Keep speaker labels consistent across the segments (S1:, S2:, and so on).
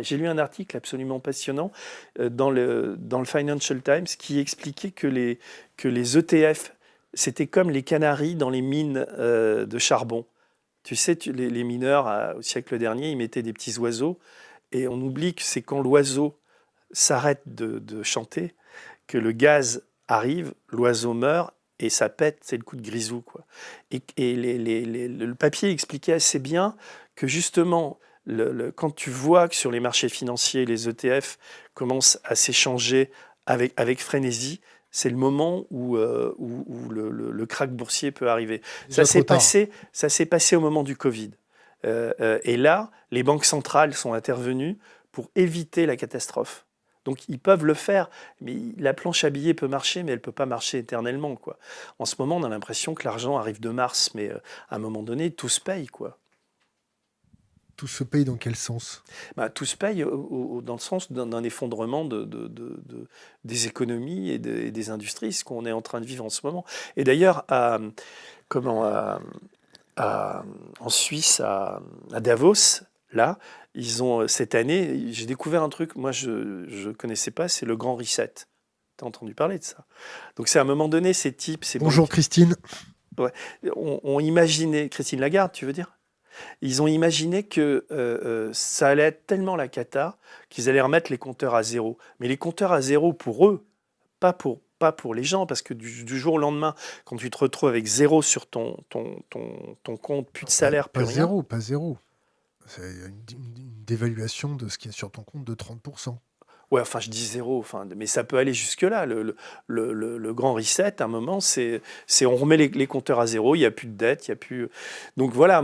S1: J'ai lu un article absolument passionnant dans le Financial Times qui expliquait que les ETF, c'était comme les canaris dans les mines de charbon. Tu sais, les mineurs, au siècle dernier, ils mettaient des petits oiseaux, et on oublie que c'est quand l'oiseau s'arrête de chanter que le gaz arrive, l'oiseau meurt, et ça pète, c'est le coup de grisou, quoi. Et le papier expliquait assez bien que justement, quand tu vois que sur les marchés financiers, les ETF commencent à s'échanger avec frénésie, c'est le moment où le krach boursier peut arriver. Ça
S2: Déjà trop
S1: s'est
S2: tard.
S1: passé, ça s'est passé au moment du Covid. Et là, les banques centrales sont intervenues pour éviter la catastrophe. Donc ils peuvent le faire, mais la planche à billets peut marcher, mais elle ne peut pas marcher éternellement, quoi. En ce moment, on a l'impression que l'argent arrive de Mars, mais à un moment donné, tout se paye, quoi.
S2: Tout se paye dans quel sens?
S1: Bah, tout se paye dans le sens d'un effondrement des économies et des industries, ce qu'on est en train de vivre en ce moment. Et d'ailleurs, comment, à- en Suisse, à Davos, là, ils ont cette année, j'ai découvert un truc, moi je ne connaissais pas, c'est le Grand Reset. Tu as entendu parler de ça? Donc c'est à un moment donné, ces types, ces
S2: Bonjour
S1: banquiers,
S2: Christine.
S1: ouais, ont imaginé, Christine Lagarde, tu veux dire? Ils ont imaginé que ça allait être tellement la cata qu'ils allaient remettre les compteurs à zéro. Mais les compteurs à zéro pour eux, pas pour les gens, parce que du jour au lendemain, quand tu te retrouves avec zéro sur ton compte, plus de salaire, plus
S2: Pas
S1: rien.
S2: zéro, pas zéro. C'est une dévaluation de ce qui est sur ton compte de 30%.
S1: Ouais, enfin, je dis zéro, enfin, mais ça peut aller jusque-là. Le grand reset, à un moment, c'est on remet les compteurs à zéro, il n'y a plus de dette, il y a plus. Donc voilà,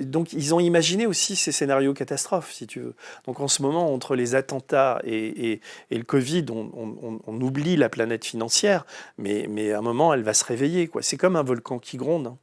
S1: donc ils ont imaginé aussi ces scénarios catastrophes, si tu veux. Donc en ce moment, entre les attentats et le Covid, on oublie la planète financière, mais à un moment, elle va se réveiller, quoi. C'est comme un volcan qui gronde, hein.